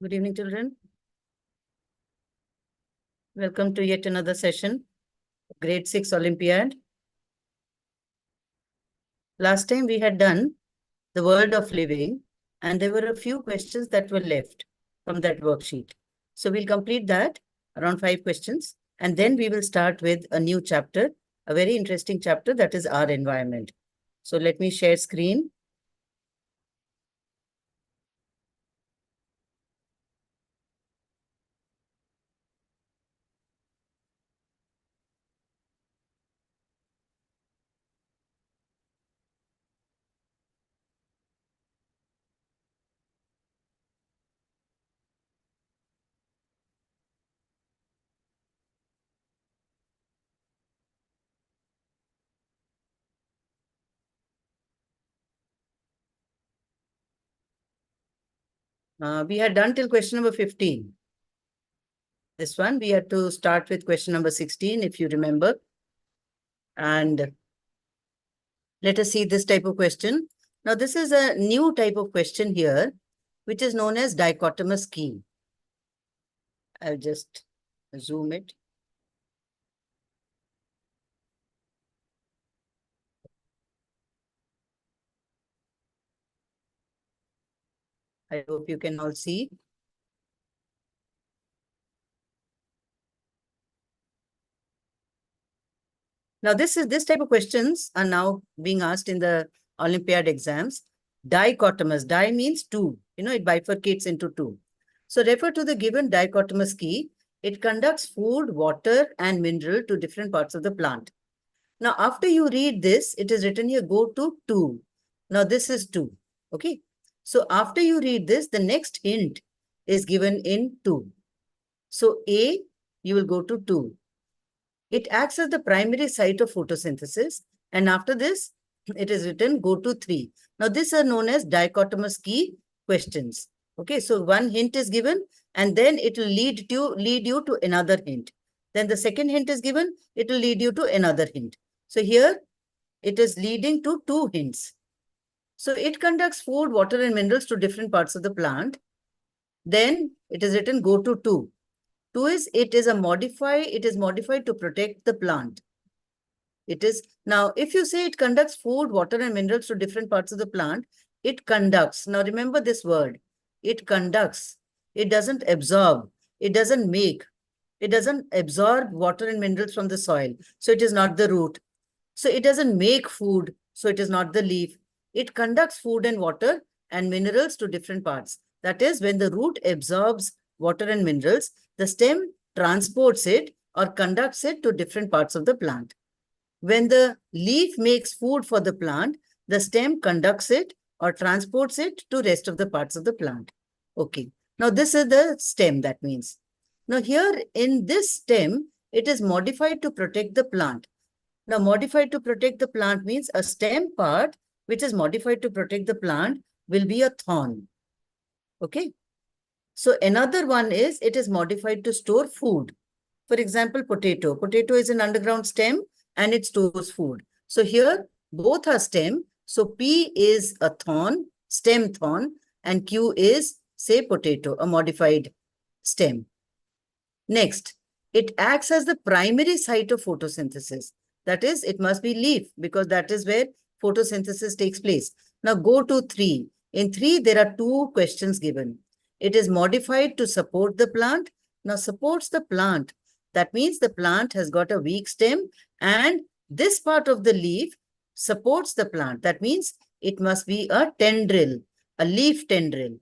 Good evening, children. Welcome to yet another session, Grade 6 Olympiad. Last time we had done the world of living, and there were a few questions that were left from that worksheet. So we'll complete that, around 5 questions, and then we will start with a new chapter, a very interesting chapter, that is our environment. So let me share screen. We had done till question number 15. This one, we had to start with question number 16, if you remember. And let us see this type of question. Now, this is a new type of question here, which is known as dichotomous key. I'll just zoom it. I hope you can all see. Now, this type of questions are now being asked in the Olympiad exams. Dichotomous, di means two. It bifurcates into two. So refer to the given dichotomous key. It conducts food, water, and mineral to different parts of the plant. Now, after you read this, it is written here, go to 2. Now, this is 2. Okay. So, after you read this, the next hint is given in 2. So, A, you will go to 2. It acts as the primary site of photosynthesis. And after this, it is written, go to 3. Now, these are known as dichotomous key questions. Okay. So, one hint is given, and then it will lead you to another hint. Then the second hint is given, it will lead you to another hint. So here, it is leading to 2 hints. So it conducts food, water, and minerals to different parts of the plant. Then it is written go to 2. 2 is, it is modified to protect the plant. It is, now if you say it conducts food, water, and minerals to different parts of the plant, it conducts. Now remember this word, it conducts. It doesn't absorb. It doesn't make. It doesn't absorb water and minerals from the soil. So it is not the root. So it doesn't make food, so it is not the leaf. It conducts food and water and minerals to different parts. That is, when the root absorbs water and minerals, the stem transports it or conducts it to different parts of the plant. When the leaf makes food for the plant, the stem conducts it or transports it to rest of the parts of the plant. Okay. Now, this is the stem, that means. Now, here in this stem, it is modified to protect the plant. Now, modified to protect the plant means a stem part which is modified to protect the plant will be a thorn. Okay. So, another one is it is modified to store food. For example, potato. Potato is an underground stem and it stores food. So, here both are stem. So, P is a thorn, stem thorn, and Q is, say, potato, a modified stem. Next, it acts as the primary site of photosynthesis. That is, it must be leaf because that is where photosynthesis takes place. Now go to 3. In 3, there are 2 questions given. It is modified to support the plant. Now supports the plant. That means the plant has got a weak stem and this part of the leaf supports the plant. That means it must be a tendril, a leaf tendril.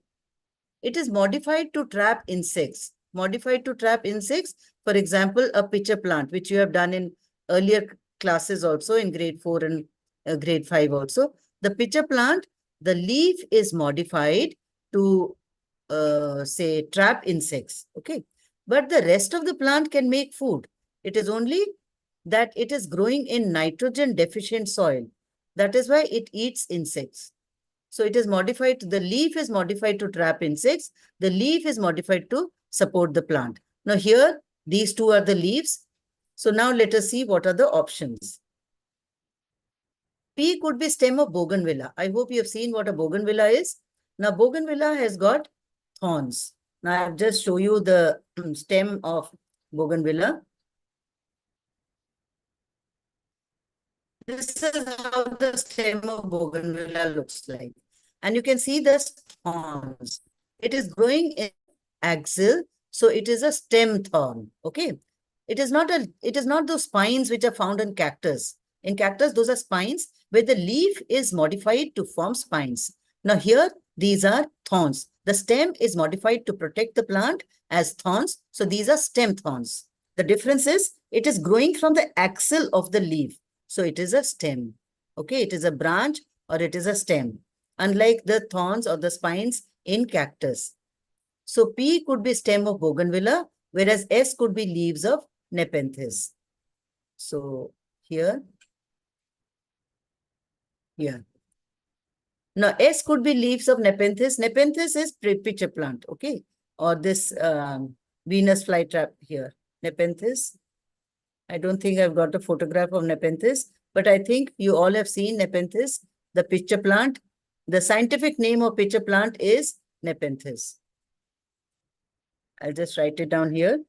It is modified to trap insects. Modified to trap insects, for example, a pitcher plant, which you have done in earlier classes also in grade 4 and grade 5 also. The pitcher plant, the leaf is modified to, say, trap insects. Okay. But the rest of the plant can make food. It is only that it is growing in nitrogen deficient soil. That is why it eats insects. So it is modified, the leaf is modified to trap insects. The leaf is modified to support the plant. Now here, these 2 are the leaves. So now let us see what are the options. P could be stem of bougainvillea. I hope you have seen what a bougainvillea is. Now bougainvillea has got thorns. Now I'll just show you the stem of bougainvillea. This is how the stem of bougainvillea looks like. And you can see the thorns. It is growing in axil, so it is a stem thorn. Okay. It is not those spines which are found in cactus. In cactus, those are spines where the leaf is modified to form spines. Now here, these are thorns. The stem is modified to protect the plant as thorns. So these are stem thorns. The difference is it is growing from the axil of the leaf. So it is a stem. Okay, it is a branch or it is a stem. Unlike the thorns or the spines in cactus. So P could be stem of bougainvillea, whereas S could be leaves of Nepenthes. So here. Now S could be leaves of Nepenthes. Nepenthes is pitcher plant, okay? Or this Venus flytrap here. Nepenthes. I don't think I've got a photograph of Nepenthes, but I think you all have seen Nepenthes, the pitcher plant. The scientific name of pitcher plant is Nepenthes. I'll just write it down here.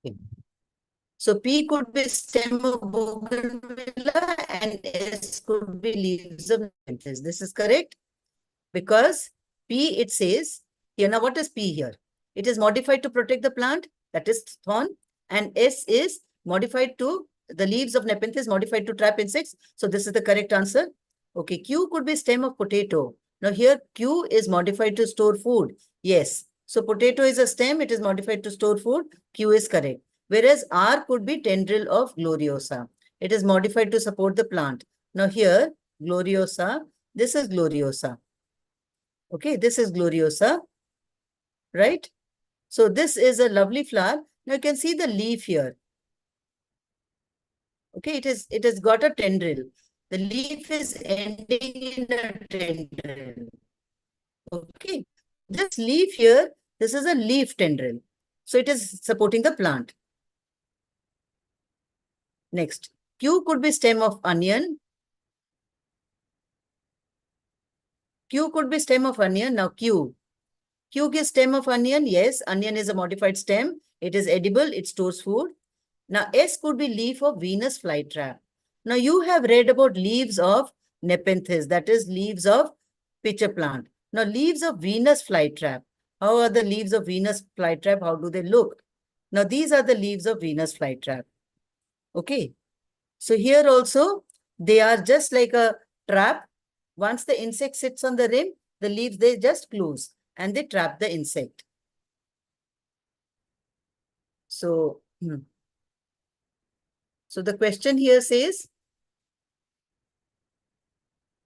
Okay. So P could be stem of bougainvillea and S could be leaves of Nepenthes. This is correct because P, it says here. Now what is P here? It is modified to protect the plant, that is thorn, and S is modified to the leaves of Nepenthes modified to trap insects. So this is the correct answer. Okay, Q could be stem of potato. Now here Q is modified to store food. Yes. So potato is a stem, it is modified to store food. Q is correct. Whereas R could be tendril of gloriosa. It is modified to support the plant. Now here, gloriosa, this is gloriosa. Okay, this is gloriosa, right? So this is a lovely flower. Now you can see the leaf here. Okay, it has got a tendril. The leaf is ending in a tendril. Okay, this leaf here, this is a leaf tendril. So it is supporting the plant. Next, Q could be stem of onion. Q could be stem of onion. Now Q is stem of onion. Yes, onion is a modified stem. It is edible. It stores food. Now S could be leaf of Venus flytrap. Now you have read about leaves of Nepenthes, that is leaves of pitcher plant. Now leaves of Venus flytrap. How are the leaves of Venus flytrap? How do they look? Now these are the leaves of Venus flytrap. Okay. So here also they are just like a trap. Once the insect sits on the rim, the leaves, they just close and they trap the insect. So, so the question here says,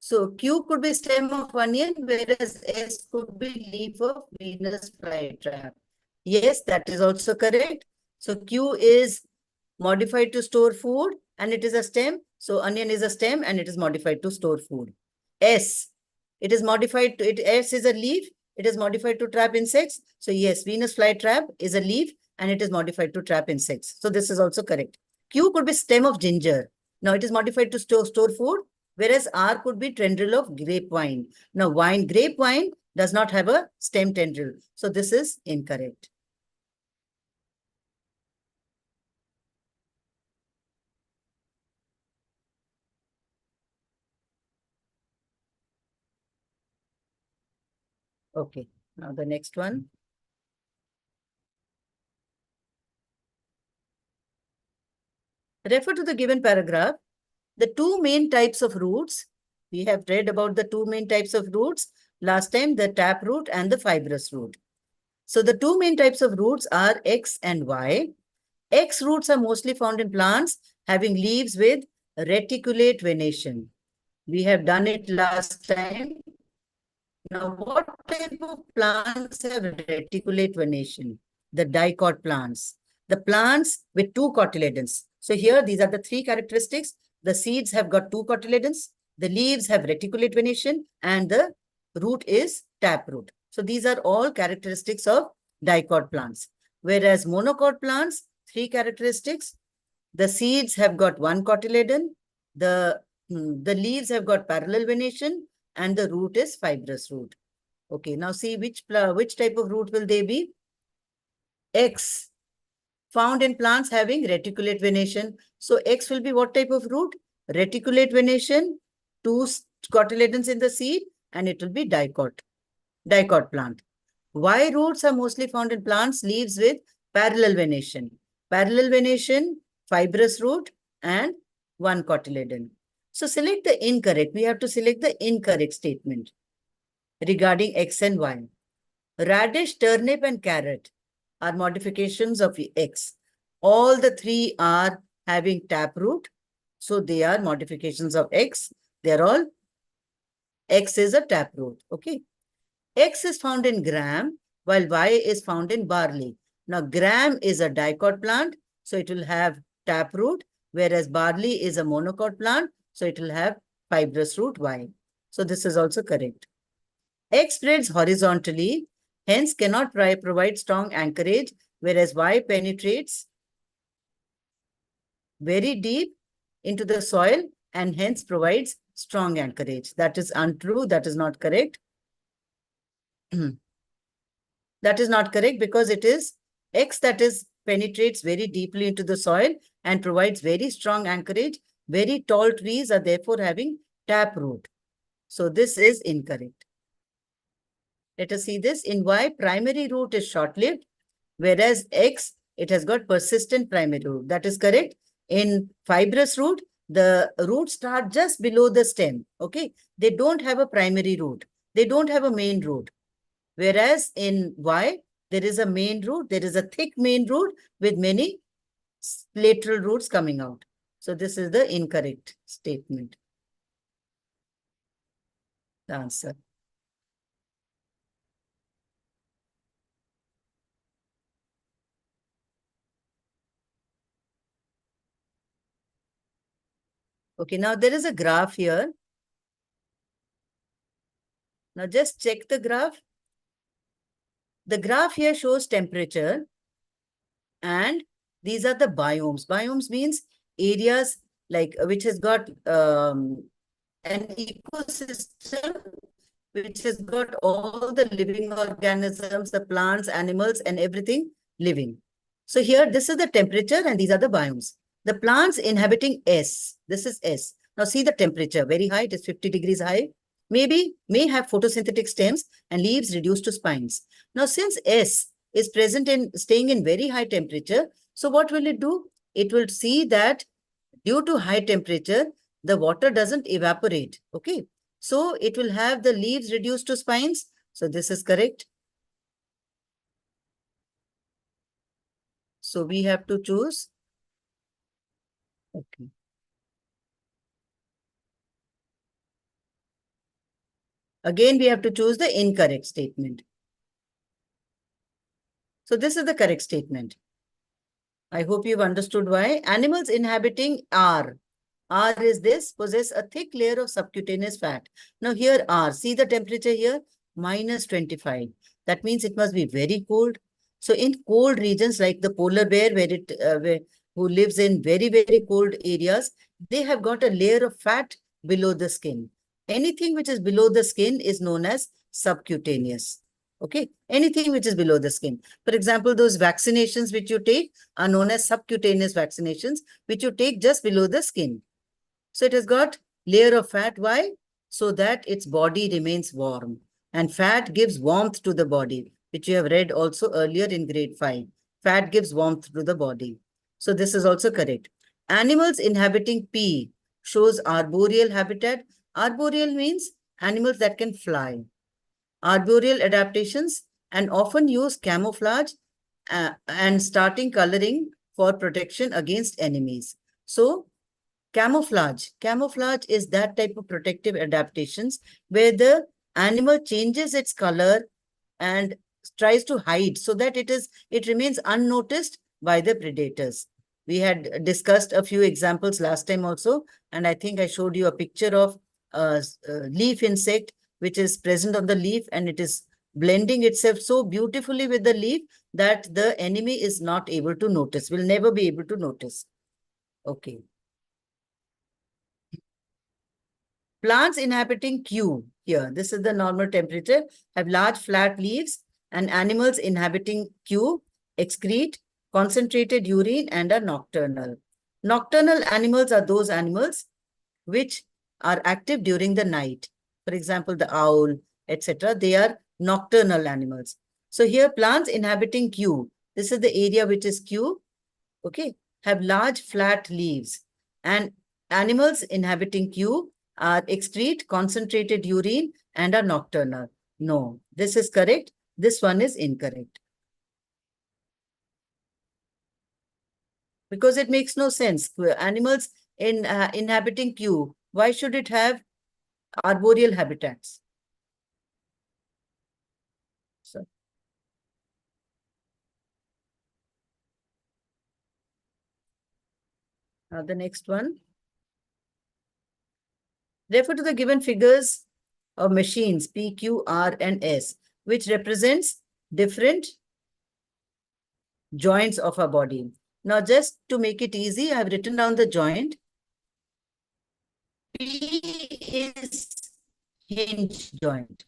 so Q could be stem of onion, whereas S could be leaf of Venus flytrap. Yes, that is also correct. So Q is modified to store food and it is a stem. So onion is a stem and it is modified to store food. S, it is modified to, S is a leaf. It is modified to trap insects. So yes, Venus flytrap is a leaf and it is modified to trap insects. So this is also correct. Q could be stem of ginger. Now it is modified to store food, whereas R could be tendril of grapevine. Now grapevine does not have a stem tendril. So this is incorrect. Okay, now the next one. Refer to the given paragraph. The two main types of roots, we have read about the two main types of roots last time, the tap root and the fibrous root. So the two main types of roots are X and Y. X roots are mostly found in plants having leaves with reticulate venation. We have done it last time. Now, what type of plants have reticulate venation? The dicot plants. The plants with two cotyledons. So here, these are the three characteristics. The seeds have got two cotyledons. The leaves have reticulate venation and the root is taproot. So these are all characteristics of dicot plants. Whereas monocot plants, three characteristics. The seeds have got one cotyledon, the leaves have got parallel venation, and the root is fibrous root. Okay, now see which type of root will they be? X, found in plants having reticulate venation. So X will be what type of root? Reticulate venation, two cotyledons in the seed, and it will be dicot plant. Y roots are mostly found in plants, leaves with parallel venation. Parallel venation, fibrous root, and one cotyledon. So select the incorrect. We have to select the incorrect statement regarding X and Y. Radish, turnip, and carrot are modifications of X. All the three are having taproot. So they are modifications of X. They're all, X is a taproot. Okay. X is found in gram, while Y is found in barley. Now, gram is a dicot plant, so it will have taproot, whereas barley is a monocot plant, so it will have fibrous root Y. So this is also correct. X spreads horizontally, hence cannot provide strong anchorage, whereas Y penetrates very deep into the soil and hence provides strong anchorage. That is untrue. That is not correct. That is not correct because it is X that is penetrates very deeply into the soil and provides very strong anchorage. Very tall trees are therefore having taproot. So this is incorrect. Let us see this. In Y, primary root is short-lived, whereas X, it has got persistent primary root. That is correct. In fibrous root, the roots start just below the stem. Okay. They don't have a primary root. They don't have a main root. Whereas in Y, there is a main root. There is a thick main root with many lateral roots coming out. So this is the incorrect statement. The answer. Okay, now there is a graph here. Now just check the graph. The graph here shows temperature and these are the biomes. Biomes means areas like which has got an ecosystem which has got all the living organisms, the plants, animals, and everything living. So here, this is the temperature and these are the biomes. The plants inhabiting S, this is S. Now see the temperature, very high, it is 50 degrees high. May have photosynthetic stems and leaves reduced to spines. Now since S is present in staying in very high temperature, so what will it do? It will see that due to high temperature, the water doesn't evaporate. Okay. So it will have the leaves reduced to spines. So this is correct. So we have to choose. Okay. Again, we have to choose the incorrect statement. So this is the correct statement. I hope you've understood why. Animals inhabiting R. R is this, possess a thick layer of subcutaneous fat. Now here R, see the temperature here, -25. That means it must be very cold. So in cold regions like the polar bear, who lives in very, very cold areas, they have got a layer of fat below the skin. Anything which is below the skin is known as subcutaneous. Okay, anything which is below the skin. For example, those vaccinations which you take are known as subcutaneous vaccinations, which you take just below the skin. So it has got layer of fat. Why? So that its body remains warm. And fat gives warmth to the body, which you have read also earlier in grade 5. Fat gives warmth to the body. So this is also correct. Animals inhabiting P shows arboreal habitat. Arboreal means animals that can fly. Arboreal adaptations and often use camouflage and starting coloring for protection against enemies. So camouflage is that type of protective adaptations where the animal changes its color and tries to hide so that it remains unnoticed by the predators. We had discussed a few examples last time also, and I think I showed you a picture of a leaf insect which is present on the leaf and it is blending itself so beautifully with the leaf that the enemy is not able to notice, will never be able to notice. Okay. Plants inhabiting Q here, this is the normal temperature, have large flat leaves, and animals inhabiting Q excrete concentrated urine and are nocturnal. Nocturnal animals are those animals which are active during the night. For example, the owl, etc. They are nocturnal animals. So here plants inhabiting Q, this is the area which is Q, okay, have large flat leaves, and animals inhabiting Q are excrete concentrated urine and are nocturnal. No, this is correct. This one is incorrect. Because it makes no sense. Animals inhabiting Q, why should it have arboreal habitats? So, the next one. Refer to the given figures of machines P, Q, R, and S, which represents different joints of our body. Now, just to make it easy, I have written down the joint. P is hinge joint,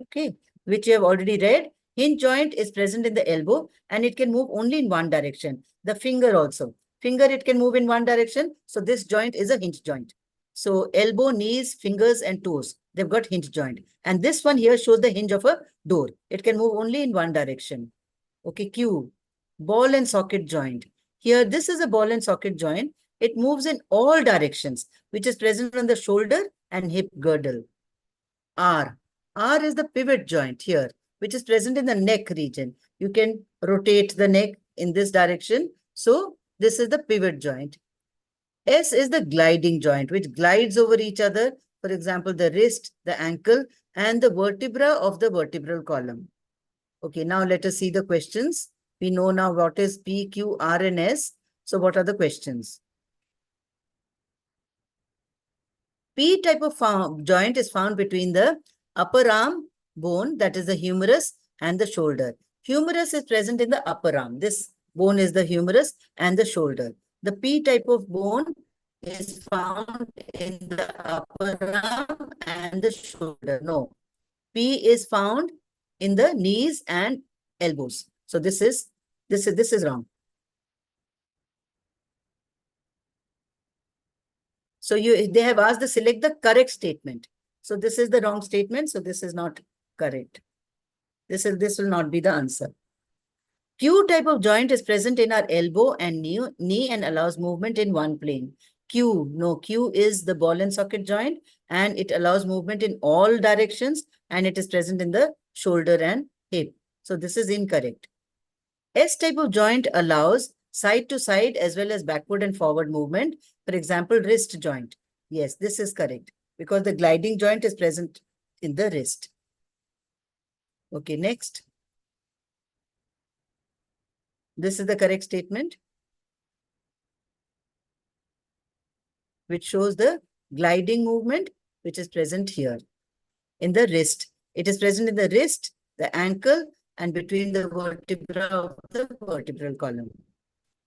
okay, which you have already read. Hinge joint is present in the elbow and it can move only in one direction. The finger also. Finger, it can move in one direction. So this joint is a hinge joint. So elbow, knees, fingers, and toes, they've got hinge joint. And this one here shows the hinge of a door. It can move only in one direction. Okay, Q, ball and socket joint. Here, this is a ball and socket joint. It moves in all directions, which is present on the shoulder and hip girdle. R. R is the pivot joint here, which is present in the neck region. You can rotate the neck in this direction. So this is the pivot joint. S is the gliding joint, which glides over each other. For example, the wrist, the ankle, and the vertebra of the vertebral column. Okay, now let us see the questions. We know now what is P, Q, R, and S. So what are the questions? P type of joint is found between the upper arm bone, that is the humerus, and the shoulder. Humerus is present in the upper arm. This bone is the humerus and the shoulder. The P type of bone is found in the upper arm and the shoulder. No, P is found in the knees and elbows. So this is wrong. So they have asked to select the correct statement. So this is the wrong statement. So this is not correct. This will not be the answer. Q type of joint is present in our elbow and knee and allows movement in one plane. Q, no, Q is the ball and socket joint and it allows movement in all directions and it is present in the shoulder and hip. So this is incorrect. S type of joint allows side to side as well as backward and forward movement. For example, wrist joint. Yes, this is correct because the gliding joint is present in the wrist. Okay, next. This is the correct statement, which shows the gliding movement, which is present here in the wrist. It is present in the wrist, the ankle, and between the vertebra of the vertebral column.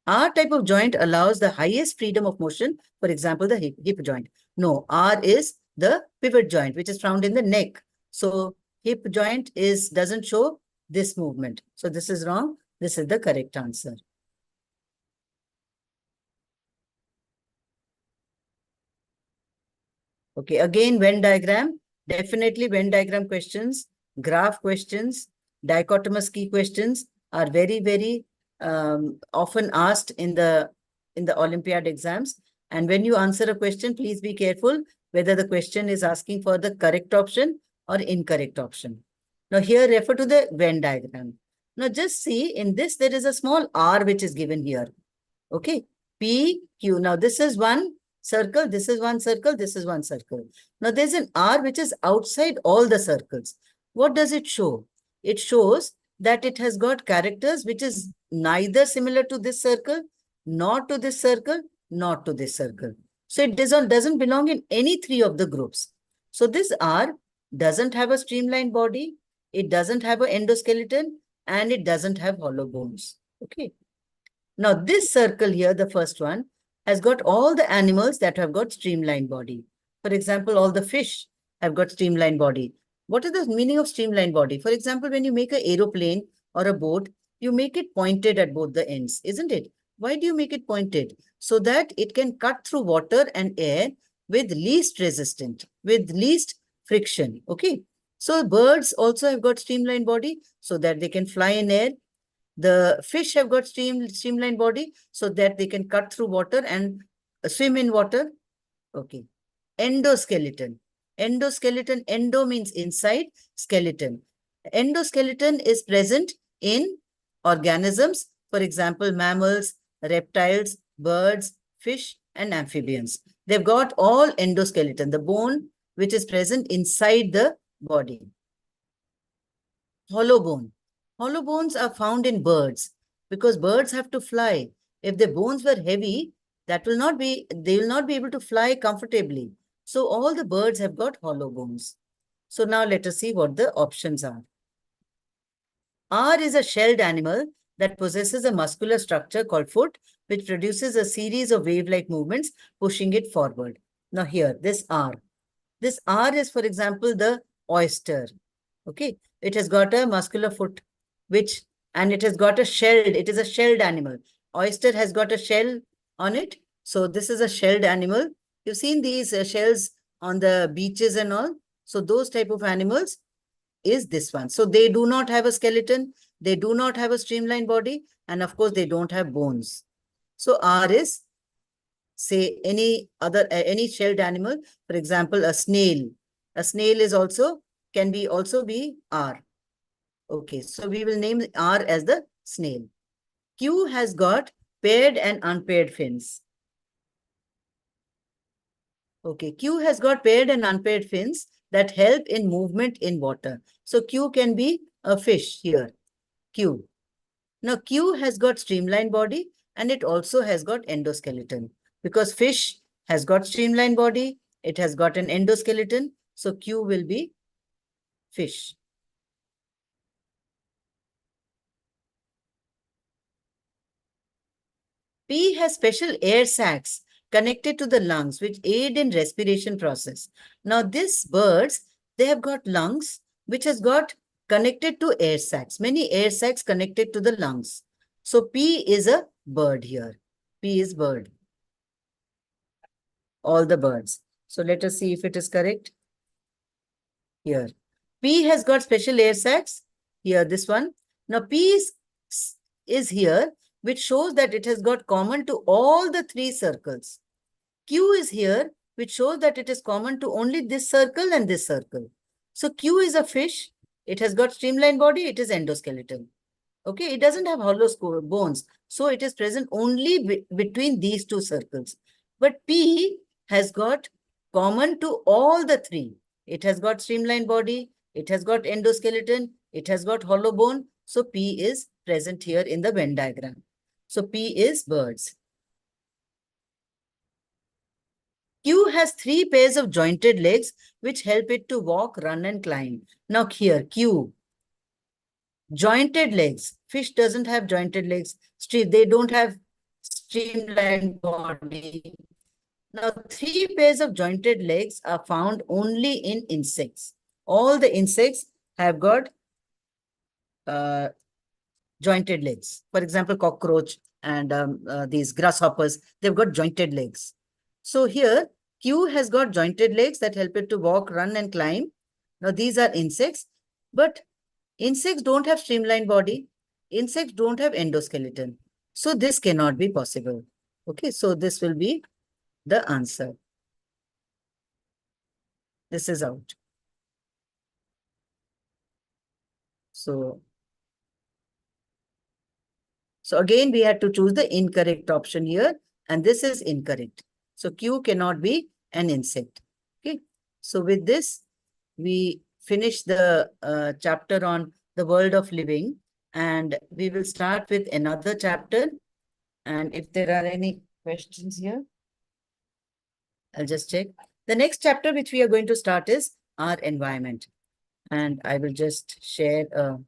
R type of joint allows the highest freedom of motion, for example, the hip joint. No, R is the pivot joint, which is found in the neck. So hip joint doesn't show this movement. So this is wrong. This is the correct answer. Okay, again, Venn diagram. Definitely Venn diagram questions, graph questions, dichotomous key questions are very, very often asked in the Olympiad exams. And when you answer a question, please be careful whether the question is asking for the correct option or incorrect option. Now here, refer to the Venn diagram. Now just see, in this, there is a small R which is given here. Okay, P, Q. Now this is one circle, this is one circle, this is one circle. Now there's an R which is outside all the circles. What does it show? It shows that it has got characters which is neither similar to this circle, nor to this circle, nor to this circle. So it doesn't belong in any three of the groups. So this R doesn't have a streamlined body, it doesn't have an endoskeleton, and it doesn't have hollow bones. Okay. Now this circle here, the first one, has got all the animals that have got streamlined body. For example, all the fish have got streamlined body. What is the meaning of streamlined body? For example, when you make an aeroplane or a boat, you make it pointed at both the ends, isn't it? Why do you make it pointed? So that it can cut through water and air with least resistance, with least friction. Okay. So birds also have got streamlined body so that they can fly in air. The fish have got streamlined body so that they can cut through water and swim in water. Okay. Endoskeleton. Endoskeleton. Endo means inside. Skeleton. Endoskeleton is present in organisms. For example, mammals, reptiles, birds, fish, and amphibians. They've got all endoskeleton, the bone which is present inside the body. Hollow bone. Hollow bones are found in birds because birds have to fly. If their bones were heavy, they will not be able to fly comfortably. So all the birds have got hollow bones. So now let us see what the options are. R is a shelled animal that possesses a muscular structure called foot, which produces a series of wave-like movements, pushing it forward. Now here, this R. This R is, for example, the oyster. Okay, it has got a muscular foot, and it has got it is a shelled animal. Oyster has got a shell on it. So this is a shelled animal. You've seen these shells on the beaches and all. So those type of animals is this one. So they do not have a skeleton. They do not have a streamlined body. And of course, they don't have bones. So R is, say, any shelled animal. For example, a snail. A snail is also, can be also be R. Okay, so we will name R as the snail. Q has got paired and unpaired fins. Okay, Q has got paired and unpaired fins that help in movement in water. So Q can be a fish here, Q. Now Q has got streamlined body and it also has got endoskeleton because fish has got streamlined body, it has got an endoskeleton. So Q will be fish. P has special air sacs connected to the lungs which aid in respiration process. Now these birds, they have got lungs which has got connected to air sacs, many air sacs connected to the lungs. So P is a bird here. P is bird. All the birds. So let us see if it is correct. Here. P has got special air sacs. Here, this one. Now P is here, which shows that it has got common to all the three circles. Q is here, which shows that it is common to only this circle and this circle. So Q is a fish. It has got streamlined body. It is endoskeleton. Okay, it doesn't have hollow bones. So it is present only between these two circles. But P has got common to all the three. It has got streamlined body. It has got endoskeleton. It has got hollow bone. So P is present here in the Venn diagram. So P is birds. Q has 3 pairs of jointed legs which help it to walk, run and climb. Now here, Q. Jointed legs. Fish doesn't have jointed legs. They don't have streamlined body. Now, 3 pairs of jointed legs are found only in insects. All the insects have got jointed legs. For example, cockroach and these grasshoppers, they've got jointed legs. So here, Q has got jointed legs that help it to walk, run and climb. Now, these are insects, but insects don't have streamlined body. Insects don't have endoskeleton. So this cannot be possible. Okay, so this will be the answer. This is out. So again, we had to choose the incorrect option here, and this is incorrect. So Q cannot be an insect. Okay. So with this, we finish the chapter on the world of living, and we will start with another chapter. And if there are any questions here, I'll just check. The next chapter which we are going to start is our environment. And I will just share a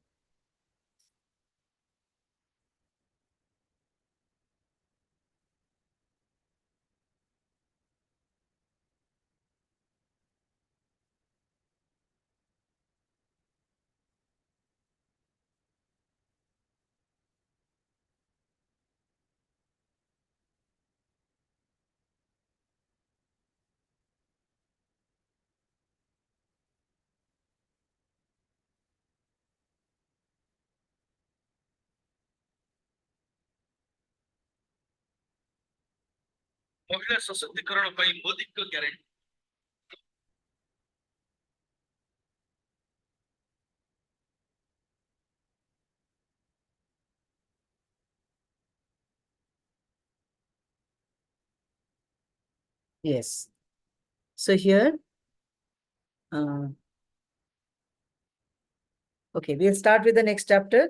ମହିଳା ସଶକ୍ତିକରଣ ପାଇଁ ମୋଦିଙ୍କ guarantee. Yes. So here, okay, we'll start with the next chapter,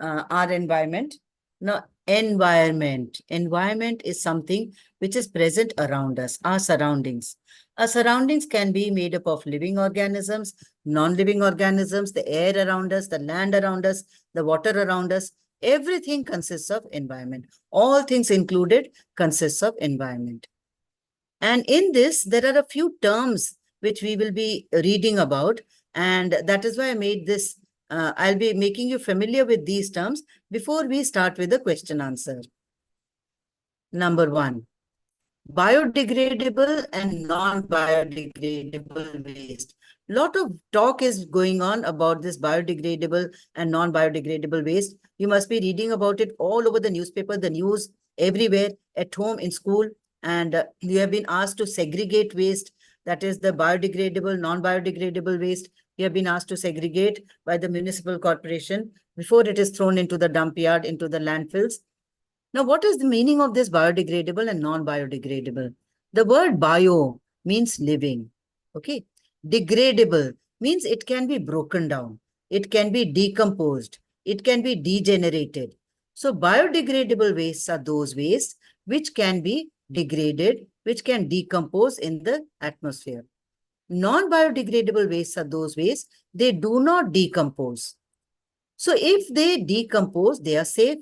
our environment. Now, environment. Environment is something which is present around us, our surroundings. Our surroundings can be made up of living organisms, non-living organisms, the air around us, the land around us, the water around us. Everything consists of environment. All things included consists of environment. And in this, there are a few terms which we will be reading about. And that is why I made this. I'll be making you familiar with these terms before we start with the question answer. Number one, biodegradable and non-biodegradable waste. Lot of talk is going on about this biodegradable and non-biodegradable waste. You must be reading about it all over the newspaper, the news, everywhere, at home, in school. And you have been asked to segregate waste. That is the biodegradable, non-biodegradable waste. You have been asked to segregate by the municipal corporation before it is thrown into the dump yard, into the landfills. Now, what is the meaning of this biodegradable and non-biodegradable? The word bio means living. Okay. Degradable means it can be broken down. It can be decomposed. It can be degenerated. So biodegradable wastes are those wastes which can be degraded, which can decompose in the atmosphere. Non-biodegradable wastes are those wastes, they do not decompose. So if they decompose, they are safe.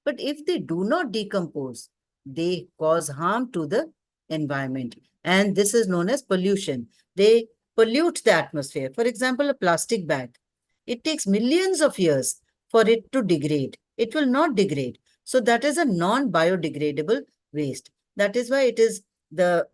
But if they do not decompose, they cause harm to the environment. And this is known as pollution. They pollute the atmosphere. For example, a plastic bag. It takes millions of years for it to degrade. It will not degrade. So that is a non-biodegradable waste. That is why it is the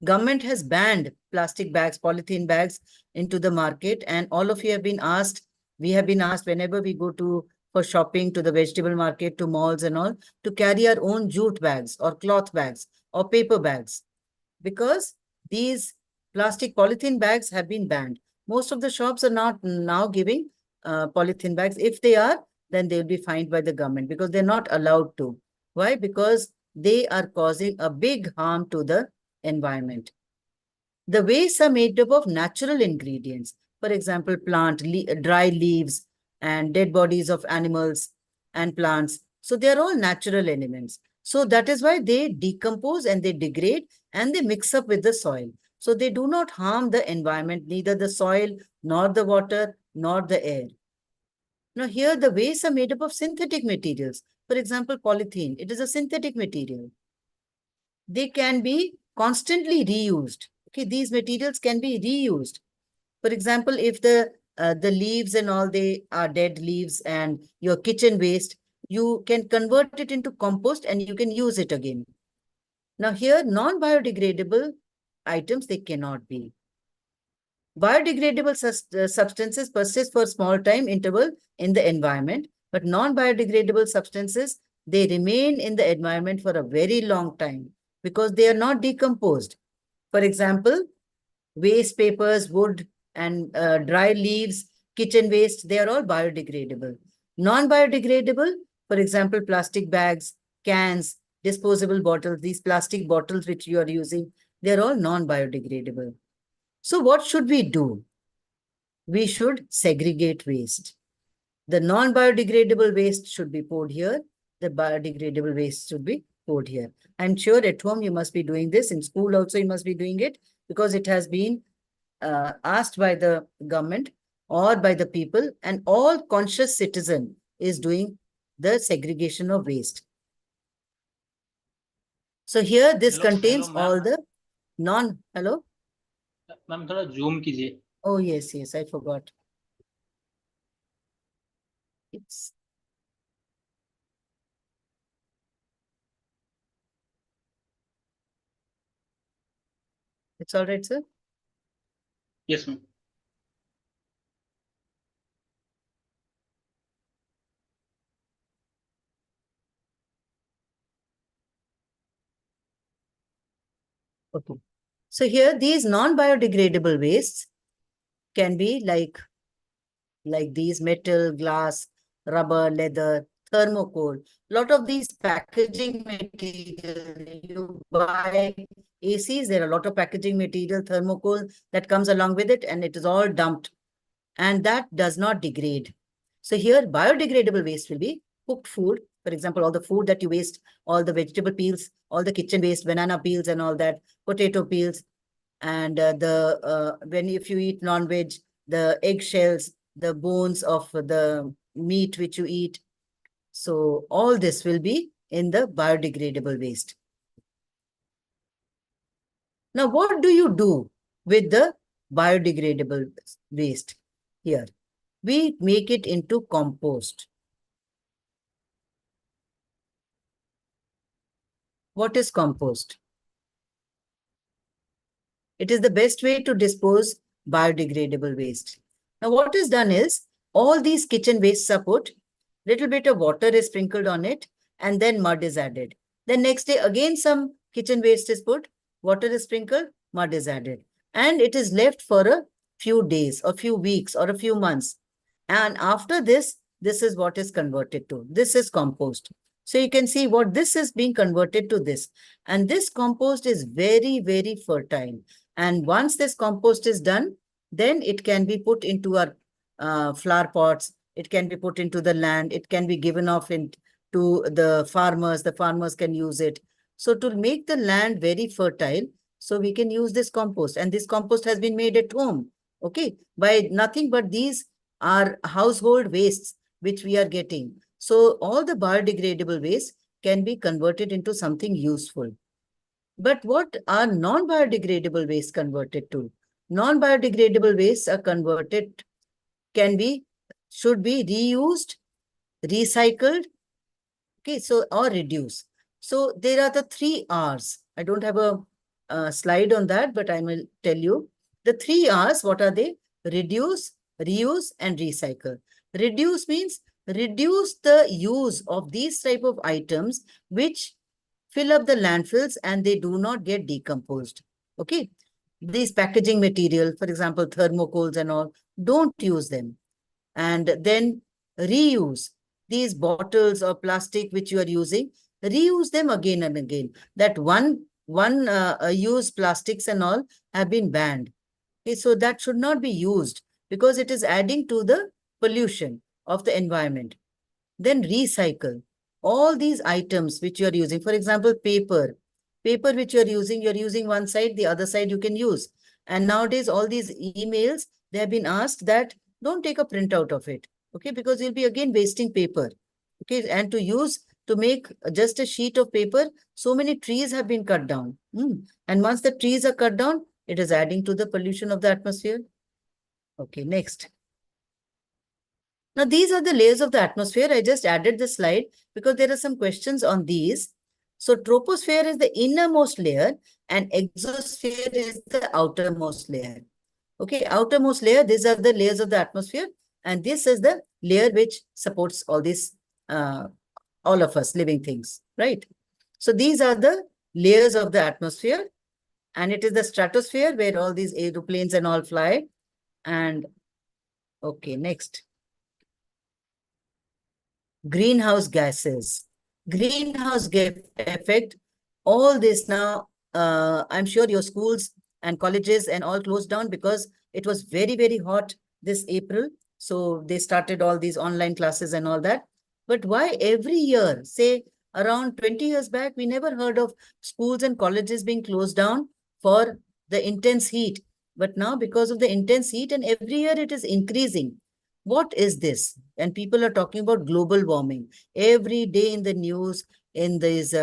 government has banned plastic bags, polythene bags into the market. And all of you have been asked, we have been asked whenever we go to for shopping, to the vegetable market, to malls and all, to carry our own jute bags or cloth bags or paper bags, because these plastic polythene bags have been banned. Most of the shops are not now giving polythene bags. If they are, then they'll be fined by the government because they're not allowed to. Why? Because they are causing a big harm to the environment. The wastes are made up of natural ingredients. For example, dry leaves and dead bodies of animals and plants. So they are all natural elements. So that is why they decompose and they degrade and they mix up with the soil. So they do not harm the environment, neither the soil, nor the water, nor the air. Now here the wastes are made up of synthetic materials. For example, polythene, it is a synthetic material. They can be constantly reused. Okay, these materials can be reused. For example, if the leaves and all, they are dead leaves and your kitchen waste, you can convert it into compost and you can use it again. Now here, non-biodegradable items, they cannot be. Biodegradable substances persist for a small time interval in the environment, but non-biodegradable substances, they remain in the environment for a very long time because they are not decomposed. For example, waste papers, wood, and dry leaves, kitchen waste, they are all biodegradable. Non-biodegradable, for example, plastic bags, cans, disposable bottles, these plastic bottles which you are using, they're all non-biodegradable. So what should we do? We should segregate waste. The non-biodegradable waste should be poured here. The biodegradable waste should be poured here. I'm sure at home you must be doing this. In school also you must be doing it because it has been asked by the government or by the people, and all conscious citizen is doing the segregation of waste. So here this contains all the hello? Ma'am, थोड़ा zoom कीजिए. Oh, yes, I forgot. It's all right, sir? Yes, ma'am. Okay. So here, these non-biodegradable wastes can be like these metal, glass, rubber, leather, thermocol. Lot of these packaging material, you buy ACs, there are a lot of packaging material, thermocol that comes along with it, and it is all dumped. And that does not degrade. So here, biodegradable waste will be cooked food. For example, all the food that you waste, all the vegetable peels, all the kitchen waste, banana peels and all that, potato peels, and when if you eat non-veg, the eggshells, the bones of the meat which you eat. So all this will be in the biodegradable waste. Now, what do you do with the biodegradable waste here? We make it into compost. What is compost? It is the best way to dispose biodegradable waste. Now, what is done is all these kitchen wastes are put, little bit of water is sprinkled on it, and then mud is added. Then next day, again, some kitchen waste is put, water is sprinkled, mud is added. And it is left for a few days, or few weeks, or a few months. And after this, this is what is converted to. This is compost. So you can see what this is being converted to this. And this compost is very, very fertile. And once this compost is done, then it can be put into our flower pots. It can be put into the land. It can be given off to the farmers. The farmers can use it. So to make the land very fertile, so we can use this compost. And this compost has been made at home, okay, by nothing but these are household wastes which we are getting. So all the biodegradable waste can be converted into something useful. But what are non-biodegradable waste converted to? Non-biodegradable wastes are converted, should be reused, recycled, okay, so or reduce. So there are the 3 R's. I don't have a slide on that, but I will tell you. The 3 R's, what are they? Reduce, reuse, and recycle. Reduce means reduce the use of these type of items which fill up the landfills and they do not get decomposed. Okay. These packaging material, for example, thermocols and all, don't use them. And then reuse these bottles or plastic which you are using, reuse them again and again. That one use plastics and all have been banned. Okay, so that should not be used because it is adding to the pollution of the environment. Then recycle all these items which you are using. For example, paper which you're using one side, the other side you can use. And nowadays, all these emails, they have been asked that don't take a printout of it, okay, because you'll be again wasting paper, okay, and to make just a sheet of paper, so many trees have been cut down. And once the trees are cut down, it is adding to the pollution of the atmosphere. Okay, next. Now, these are the layers of the atmosphere. I just added the slide because there are some questions on these. So, troposphere is the innermost layer and exosphere is the outermost layer. Okay, outermost layer, these are the layers of the atmosphere. And this is the layer which supports all these, all of us living things, right? So, these are the layers of the atmosphere. And it is the stratosphere where all these aeroplanes and all fly. And, okay, next. Greenhouse gases. Greenhouse gas effect, all this now, I'm sure your schools and colleges and all closed down because it was very, very hot this April. So they started all these online classes and all that. But why every year, say around 20 years back, we never heard of schools and colleges being closed down for the intense heat. But now because of the intense heat and every year it is increasing. What is this? And people are talking about global warming. Every day in the news, in these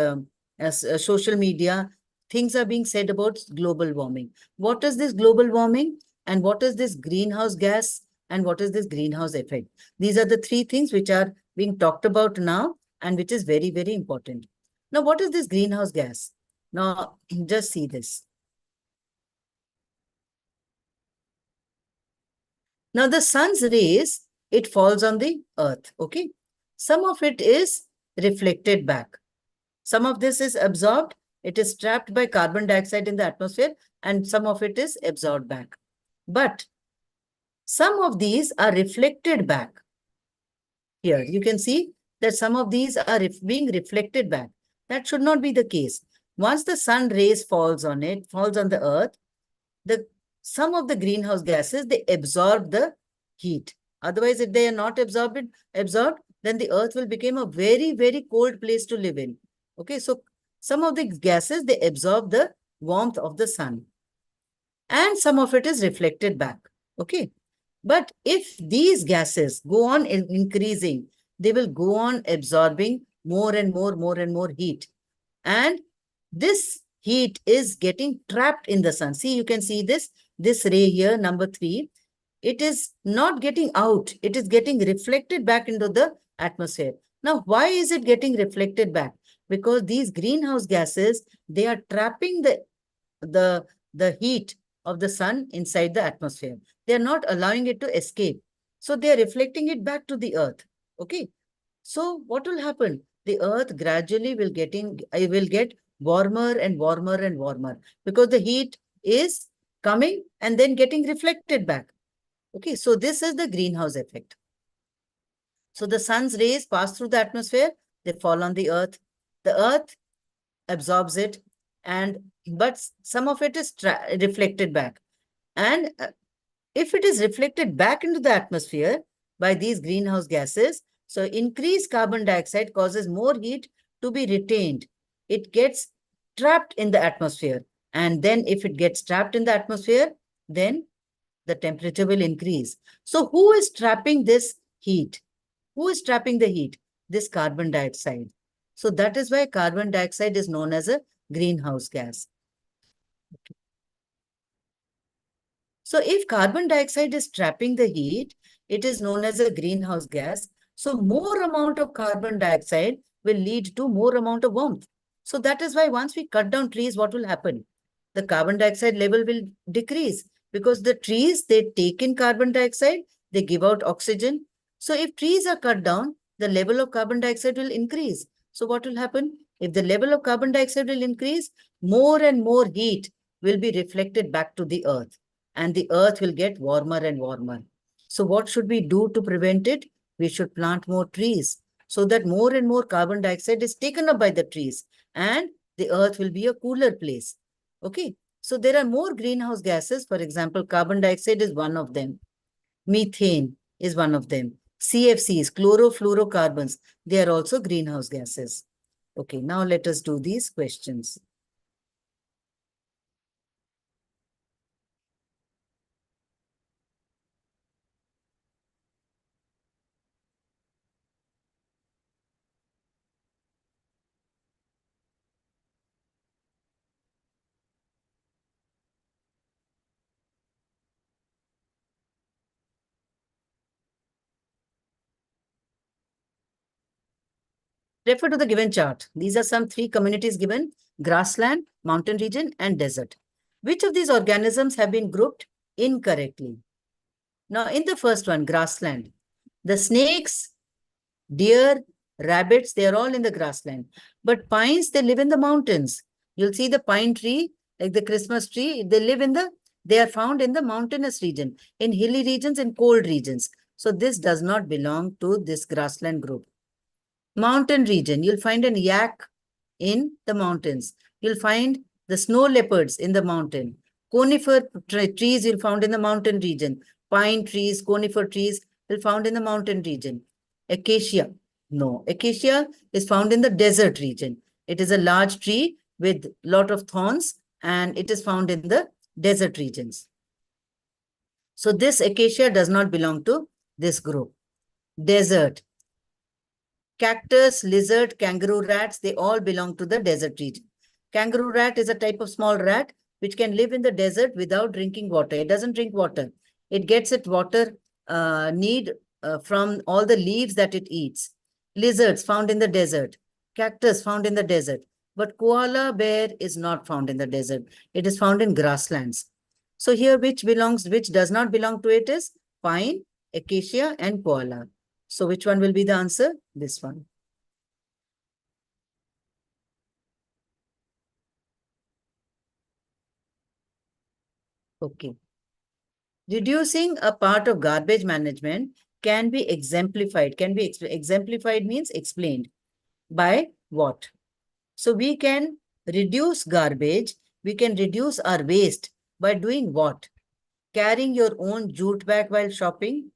social media, things are being said about global warming. What is this global warming? And what is this greenhouse gas? And what is this greenhouse effect? These are the 3 things which are being talked about now and which is very, very important. Now, what is this greenhouse gas? Now, just see this. Now, the sun's rays, it falls on the earth, okay? Some of it is reflected back. Some of this is absorbed It is trapped by carbon dioxide in the atmosphere and some of it is absorbed back. But some of these are reflected back. Here, you can see that some of these are being reflected back. That should not be the case. Once the sun rays falls on the earth, some of the greenhouse gases, they absorb the heat. Otherwise, if they are not absorbed, then the earth will become a very, very cold place to live in. Okay, so some of the gases, they absorb the warmth of the sun. And some of it is reflected back. Okay. But if these gases go on increasing, they will go on absorbing more and more heat. And this heat is getting trapped in the sun. See, you can see this ray here, number 3. It is not getting out. It is getting reflected back into the atmosphere. Now, why is it getting reflected back? Because these greenhouse gases, they are trapping the heat of the sun inside the atmosphere. They are not allowing it to escape. So they are reflecting it back to the earth. Okay. So what will happen? The earth gradually will get warmer and warmer and warmer because the heat is coming and then getting reflected back. Okay. So this is the greenhouse effect. So the sun's rays pass through the atmosphere. They fall on the earth. The earth absorbs it, but some of it is reflected back. And if it is reflected back into the atmosphere by these greenhouse gases, so increased carbon dioxide causes more heat to be retained. It gets trapped in the atmosphere. And then if it gets trapped in the atmosphere, then the temperature will increase. So who is trapping this heat? Who is trapping the heat? This carbon dioxide. So that is why carbon dioxide is known as a greenhouse gas. Okay. So if carbon dioxide is trapping the heat, it is known as a greenhouse gas. So more amount of carbon dioxide will lead to more amount of warmth. So that is why once we cut down trees, what will happen? The carbon dioxide level will decrease because the trees, they take in carbon dioxide, they give out oxygen. So if trees are cut down, the level of carbon dioxide will increase. So what will happen? If the level of carbon dioxide will increase, more and more heat will be reflected back to the earth and the earth will get warmer and warmer. So what should we do to prevent it? We should plant more trees so that more and more carbon dioxide is taken up by the trees and the earth will be a cooler place. Okay. So there are more greenhouse gases. For example, carbon dioxide is one of them. Methane is one of them. CFCs, chlorofluorocarbons, they are also greenhouse gases. Okay, now let us do these questions. Refer to the given chart. These are some 3 communities given: grassland, mountain region, and desert. Which of these organisms have been grouped incorrectly? Now, in the first one, grassland, the snakes, deer, rabbits, they are all in the grassland. But pines, they live in the mountains. You'll see the pine tree, like the Christmas tree, they are found in the mountainous region, in hilly regions, in cold regions. So this does not belong to this grassland group. Mountain region, you'll find an yak in the mountains. You'll find the snow leopards in the mountain. Conifer trees you'll find in the mountain region. Pine trees, conifer trees you'll find in the mountain region. Acacia, no. Acacia is found in the desert region. It is a large tree with lot of thorns and it is found in the desert regions. So this acacia does not belong to this group. Desert. Cactus, lizard, kangaroo rats, they all belong to the desert region. Kangaroo rat is a type of small rat which can live in the desert without drinking water. It doesn't drink water. It gets its water need from all the leaves that it eats. Lizards found in the desert. Cactus found in the desert. But koala bear is not found in the desert. It is found in grasslands. So here which does not belong to it is pine, acacia, and koala. So which one will be the answer? This one. Okay. Reducing a part of garbage management can be exemplified. Exemplified means explained. By what? So we can reduce garbage. We can reduce our waste by doing what? Carrying your own jute bag while shopping.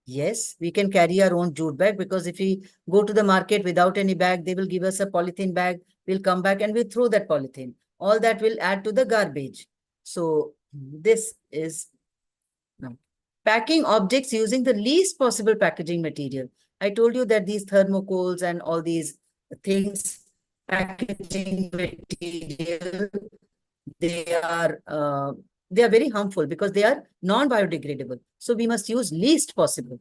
Yes, we can carry our own jute bag, because if we go to the market without any bag, they will give us a polythene bag. We'll come back and we'll throw that polythene. All that will add to the garbage. So this is no. Packing objects using the least possible packaging material. I told you that these thermocoals and all these things, packaging material, they are very harmful because they are non-biodegradable. So we must use least possible.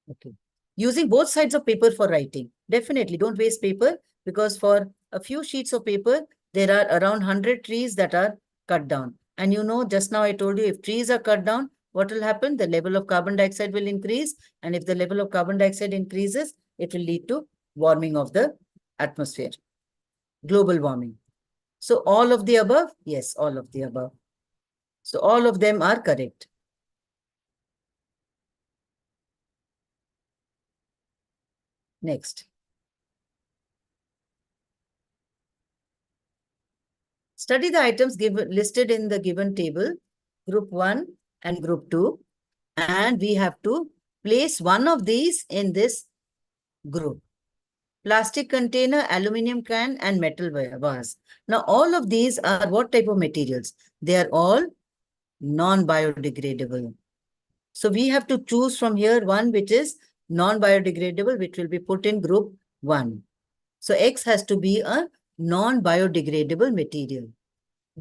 Okay. Using both sides of paper for writing. Definitely don't waste paper, because for a few sheets of paper, there are around 100 trees that are cut down. And you know, just now I told you, if trees are cut down, what will happen? The level of carbon dioxide will increase. And if the level of carbon dioxide increases, it will lead to warming of the atmosphere, global warming. So all of the above? Yes, all of the above. So all of them are correct. Next. Study the items listed in the given table, group 1 and group 2. And we have to place one of these in this group. Plastic container, aluminum can, and metal vase. Now, all of these are what type of materials? They are all non-biodegradable. So we have to choose from here one which is non-biodegradable, which will be put in group 1. So X has to be a non-biodegradable material.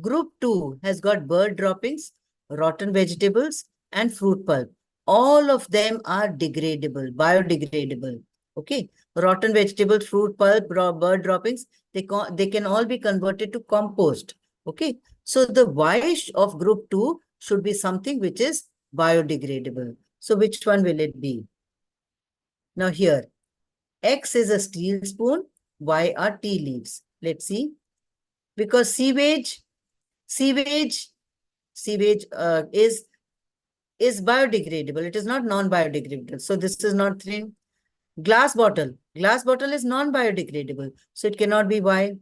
Group 2 has got bird droppings, rotten vegetables, and fruit pulp. All of them are degradable, biodegradable. Okay. Rotten vegetables, fruit pulp, bird droppings, they can all be converted to compost. Okay. So the Y of group 2 should be something which is biodegradable. So which one will it be? Now here, X is a steel spoon, Y are tea leaves. Let's see. Because sewage is biodegradable. It is not non-biodegradable. So this is not 3. Glass bottle is non-biodegradable. So it cannot be Y.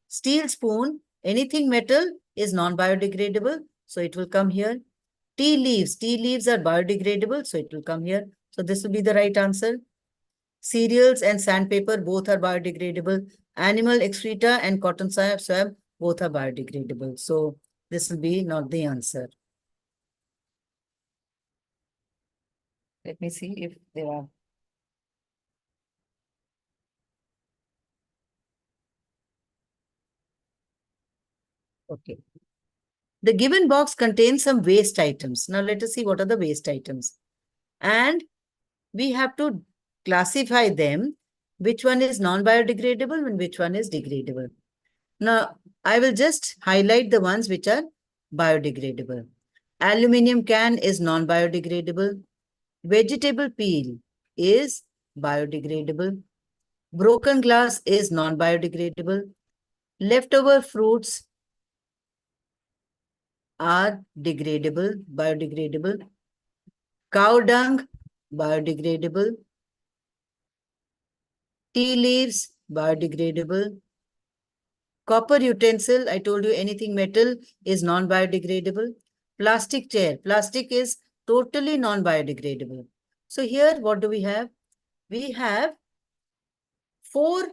Steel spoon, anything metal is non-biodegradable. So it will come here. Tea leaves are biodegradable. So it will come here. So this will be the right answer. Cereals and sandpaper, both are biodegradable. Animal excreta and cotton swab, both are biodegradable. So this will be not the answer. Let me see if there are. Okay. The given box contains some waste items. Now let us see what are the waste items. And we have to classify them. Which one is non-biodegradable and which one is degradable. Now, I will just highlight the ones which are biodegradable. Aluminium can is non-biodegradable. Vegetable peel is biodegradable. Broken glass is non-biodegradable. Leftover fruits are biodegradable. Cow dung, biodegradable. Tea leaves, biodegradable. Copper utensil, I told you anything metal is non-biodegradable. Plastic chair, plastic is totally non-biodegradable. So here, what do we have? We have 4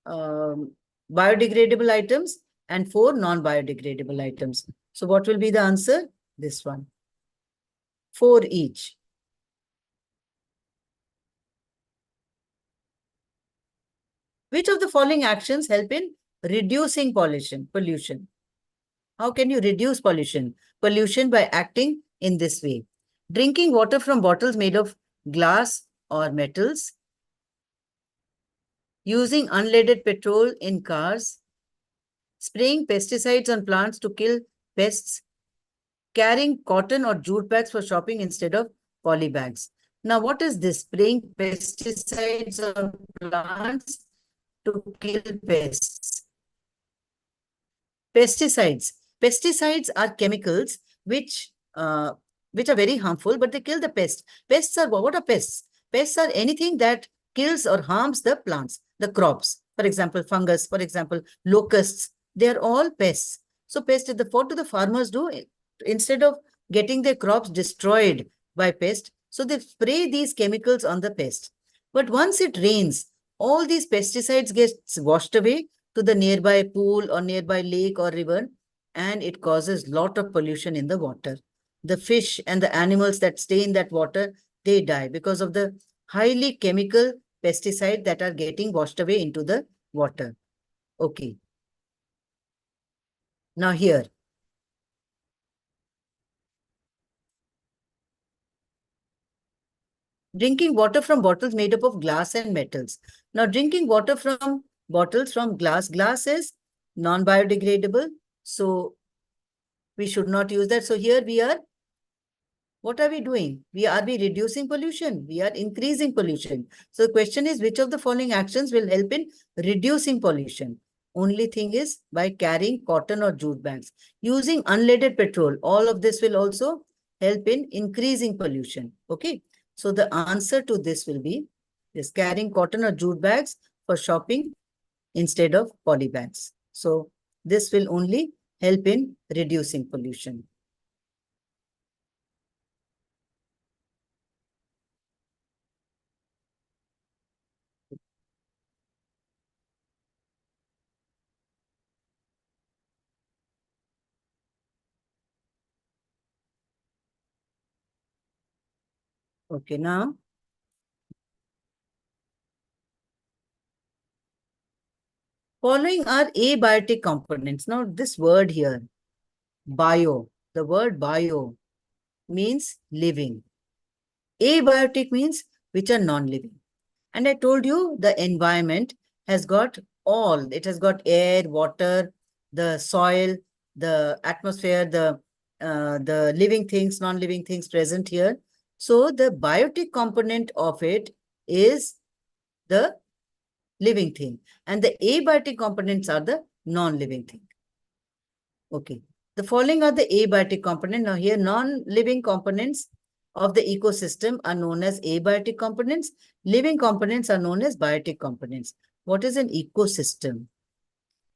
biodegradable items and 4 non-biodegradable items. So what will be the answer? This one. 4 each. Which of the following actions help in reducing pollution? How can you reduce pollution? Pollution by acting in this way. Drinking water from bottles made of glass or metals. Using unleaded petrol in cars. Spraying pesticides on plants to kill pests. Carrying cotton or jute bags for shopping instead of poly bags. Now, what is this? Spraying pesticides on plants to kill pests. Pesticides. Pesticides are chemicals which are very harmful, but they kill the pests. Pests are, what are pests? Pests are anything that kills or harms the plants, the crops. For example, fungus, for example, locusts, they are all pests. So pests, what do the farmers do? Instead of getting their crops destroyed by pests, so they spray these chemicals on the pest. But once it rains, all these pesticides get washed away to the nearby pool or nearby lake or river, and it causes lot of pollution in the water. The fish and the animals that stay in that water, they die because of the highly chemical pesticide that are getting washed away into the water. Okay. Now here, drinking water from bottles made up of glass and metals. Now, drinking water from bottles from glass is non-biodegradable. So, we should not use that. So, here we are, what are we doing? Are we reducing pollution? We are increasing pollution. So, the question is, which of the following actions will help in reducing pollution? Only thing is by carrying cotton or jute bags. Using unleaded petrol, all of this will also help in increasing pollution. Okay. So the answer to this will be this: carrying cotton or jute bags for shopping instead of poly bags. So this will only help in reducing pollution. Okay, now following are abiotic components. Now this word here, bio, the word bio means living. Abiotic means which are non-living. And I told you the environment has got all. It has got air, water, the soil, the atmosphere, the living things, non-living things present here. So the biotic component of it is the living thing. And the abiotic components are the non-living thing. Okay. The following are the abiotic components. Now here non-living components of the ecosystem are known as abiotic components. Living components are known as biotic components. What is an ecosystem?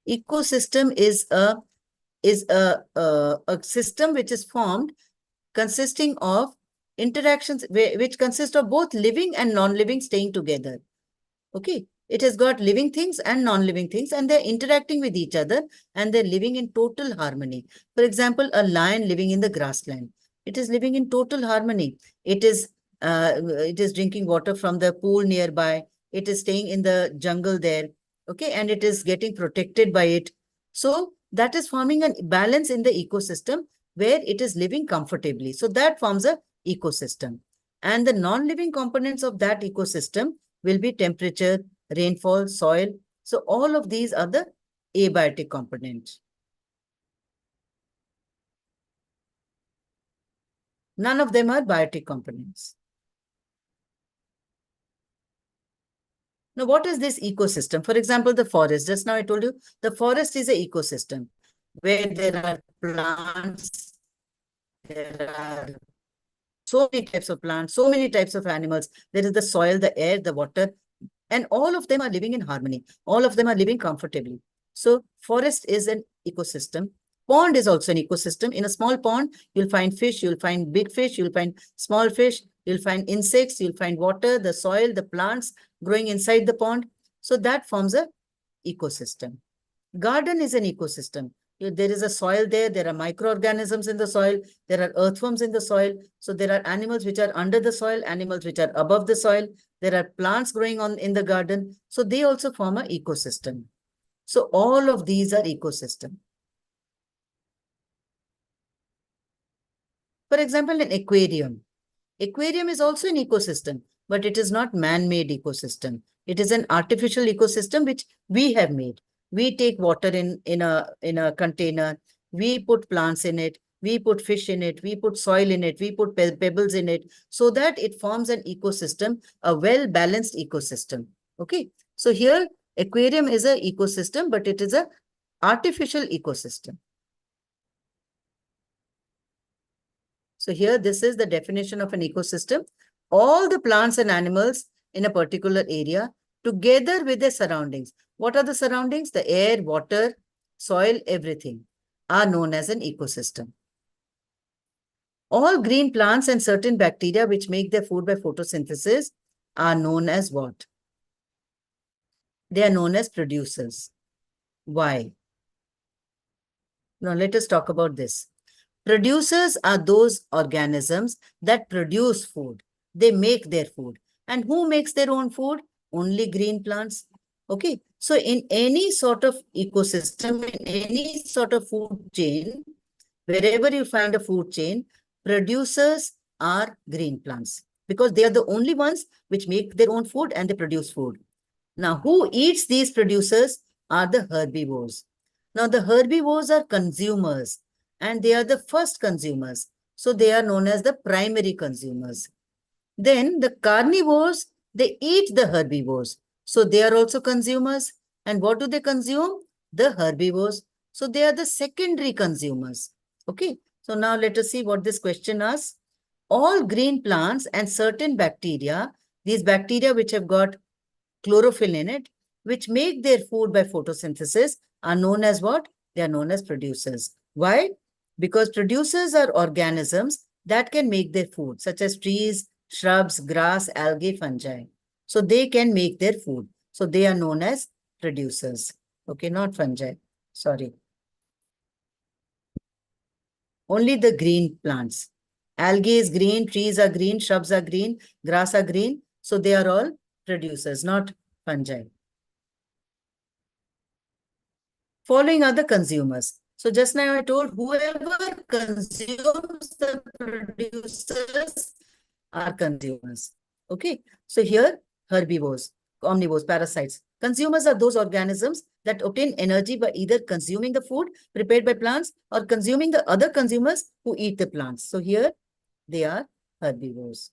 Ecosystem is a system which is formed consisting of interactions which consist of both living and non-living staying together. Okay. It has got living things and non-living things, and they're interacting with each other, and they're living in total harmony. For example, a lion living in the grassland. It is living in total harmony. It is drinking water from the pool nearby. It is staying in the jungle there. Okay. And it is getting protected by it. So that is forming a balance in the ecosystem where it is living comfortably. So that forms a ecosystem. And the non-living components of that ecosystem will be temperature, rainfall, soil. So all of these are the abiotic components. None of them are biotic components. Now, what is this ecosystem? For example, the forest. Just now I told you, the forest is an ecosystem where there are plants, there are so many types of plants, so many types of animals. There is the soil, the air, the water, and all of them are living in harmony. All of them are living comfortably. So forest is an ecosystem. Pond is also an ecosystem. In a small pond, you'll find fish, you'll find big fish, you'll find small fish, you'll find insects, you'll find water, the soil, the plants growing inside the pond. So that forms a ecosystem. Garden is an ecosystem. There is a soil there. There are microorganisms in the soil. There are earthworms in the soil. So there are animals which are under the soil, animals which are above the soil. There are plants growing on in the garden. So they also form an ecosystem. So all of these are ecosystem. For example, an aquarium. Aquarium is also an ecosystem, but it is not man-made ecosystem. It is an artificial ecosystem which we have made. We take water in a container. We put plants in it. We put fish in it. We put soil in it. We put pebbles in it so that it forms an ecosystem, a well-balanced ecosystem. Okay. So here, aquarium is an ecosystem, but it is an artificial ecosystem. So here, this is the definition of an ecosystem. All the plants and animals in a particular area together with their surroundings. What are the surroundings? The air, water, soil, everything are known as an ecosystem. All green plants and certain bacteria which make their food by photosynthesis are known as what? They are known as producers. Why? Now let us talk about this. Producers are those organisms that produce food. They make their food. And who makes their own food? Only green plants. Okay. So in any sort of ecosystem, in any sort of food chain, wherever you find a food chain, producers are green plants because they are the only ones which make their own food and they produce food. Now, who eats these producers are the herbivores. Now, the herbivores are consumers and they are the first consumers. So, they are known as the primary consumers. Then, the carnivores, they eat the herbivores. So, they are also consumers. And what do they consume? The herbivores. So, they are the secondary consumers. Okay. So, now let us see what this question asks. All green plants and certain bacteria, these bacteria which have got chlorophyll in it, which make their food by photosynthesis, are known as what? They are known as producers. Why? Because producers are organisms that can make their food, such as trees, shrubs, grass, algae, fungi. So they can make their food. So they are known as producers. Okay, not fungi. Sorry. Only the green plants. Algae is green, trees are green, shrubs are green, grass are green. So they are all producers, not fungi. Following are the consumers. So just now I told whoever consumes the producers are consumers. Okay. So here herbivores, omnivores, parasites. Consumers are those organisms that obtain energy by either consuming the food prepared by plants or consuming the other consumers who eat the plants. So here they are herbivores.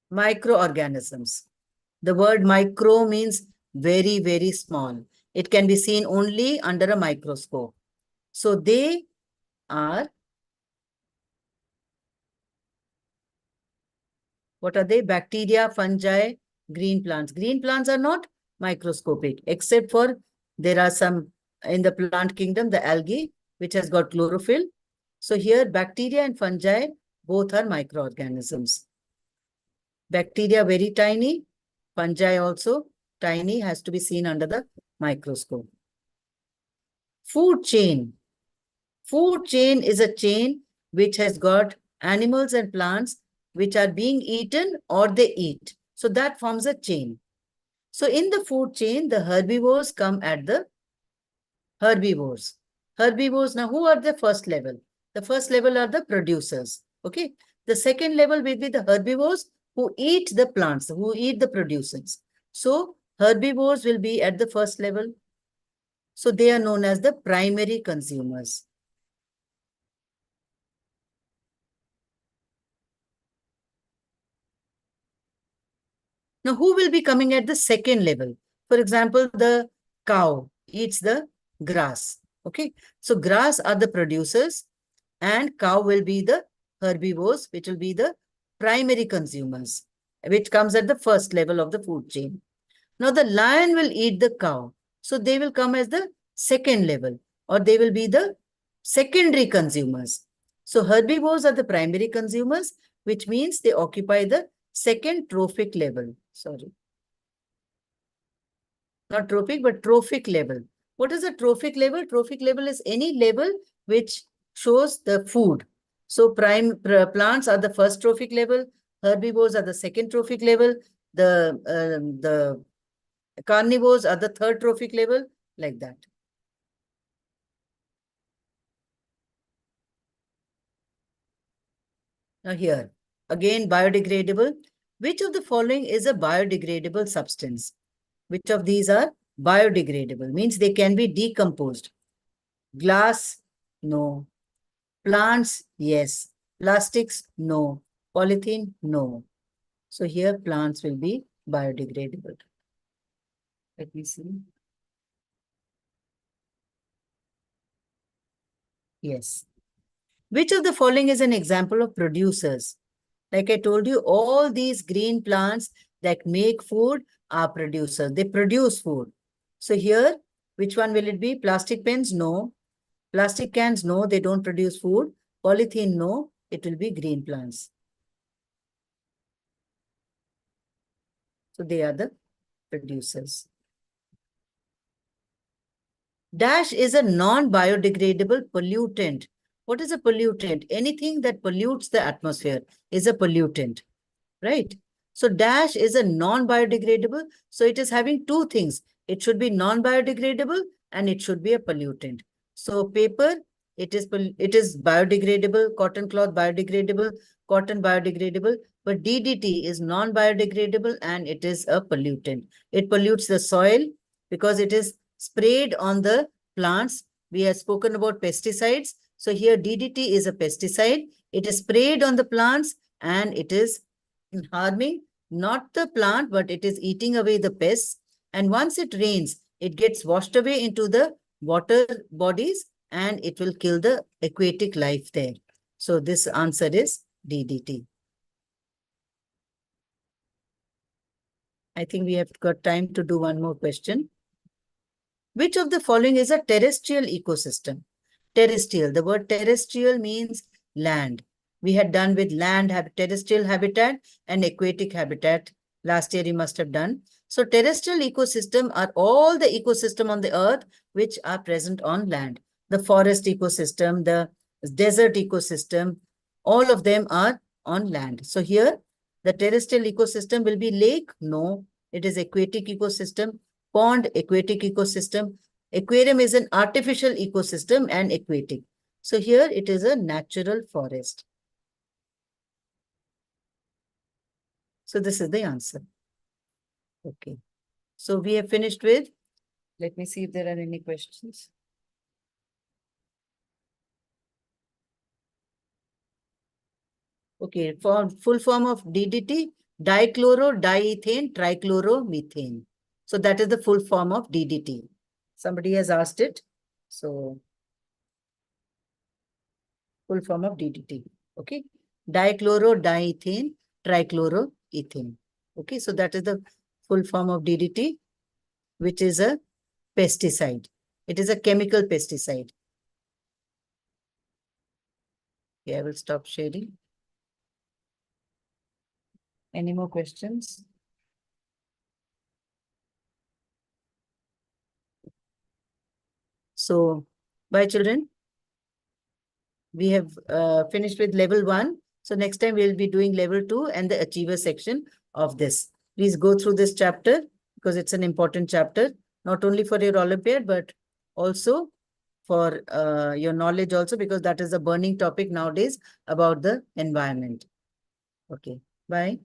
Microorganisms. The word micro means very, very small. It can be seen only under a microscope. So they are, what are they? Bacteria, fungi, green plants. Green plants are not microscopic, except for there are some in the plant kingdom, the algae, which has got chlorophyll. So here bacteria and fungi both are microorganisms. Bacteria very tiny, fungi also tiny, has to be seen under the microscope. Food chain. Food chain is a chain which has got animals and plants which are being eaten or they eat. So that forms a chain. So in the food chain, the herbivores come at the herbivores. Herbivores, now who are the first level? The first level are the producers. Okay. The second level will be the herbivores who eat the plants, who eat the producers. So herbivores will be at the first level. So they are known as the primary consumers. Now, who will be coming at the second level? For example, the cow eats the grass. Okay. So grass are the producers and cow will be the herbivores, which will be the primary consumers, which comes at the first level of the food chain. Now, the lion will eat the cow. So they will come as the second level or they will be the secondary consumers. So herbivores are the primary consumers, which means they occupy the second trophic level. Sorry. Not trophic, but trophic level. What is a trophic level? Trophic level is any level which shows the food. So plants are the first trophic level. Herbivores are the second trophic level. The carnivores are the third trophic level, like that. Now here, again, biodegradable. Which of the following is a biodegradable substance? Which of these are biodegradable? Means they can be decomposed. Glass, no. Plants, yes. Plastics, no. Polythene, no. So here plants will be biodegradable. Let me see. Yes. Which of the following is an example of producers? Like I told you, all these green plants that make food are producers. They produce food. So here, which one will it be? Plastic pens? No. Plastic cans? No, they don't produce food. Polythene? No, it will be green plants. So they are the producers. Dash is a non-biodegradable pollutant. What is a pollutant? Anything that pollutes the atmosphere is a pollutant, right? So dash is a non-biodegradable. So it is having two things. It should be non-biodegradable and it should be a pollutant. So paper, it is biodegradable, cotton cloth biodegradable, cotton biodegradable, but DDT is non-biodegradable and it is a pollutant. It pollutes the soil because it is sprayed on the plants. We have spoken about pesticides. So here DDT is a pesticide. It is sprayed on the plants and it is harming not the plant, but it is eating away the pests. And once it rains, it gets washed away into the water bodies and it will kill the aquatic life there. So this answer is DDT. I think we have got time to do one more question. Which of the following is a terrestrial ecosystem? Terrestrial. The word terrestrial means land. We had done with land, terrestrial habitat and aquatic habitat. Last year you must have done. So terrestrial ecosystem are all the ecosystem on the earth which are present on land. The forest ecosystem, the desert ecosystem, all of them are on land. So here the terrestrial ecosystem will be lake? No, it is aquatic ecosystem. Pond, aquatic ecosystem. Aquarium is an artificial ecosystem and aquatic. So here it is a natural forest. So this is the answer. Okay. So we have finished with, let me see if there are any questions. Okay, for full form of DDT, dichloro, diethane, trichloromethane. So that is the full form of DDT. Somebody has asked it. So full form of DDT. Okay. Dichloro, diethane, trichloroethane. Okay. So that is the full form of DDT, which is a pesticide. It is a chemical pesticide. Okay, I will stop sharing. Any more questions? So, bye children. We have finished with level 1. So next time we'll be doing level 2 and the achiever section of this. Please go through this chapter because it's an important chapter, not only for your Olympiad, but also for your knowledge also, because that is a burning topic nowadays about the environment. Okay, bye.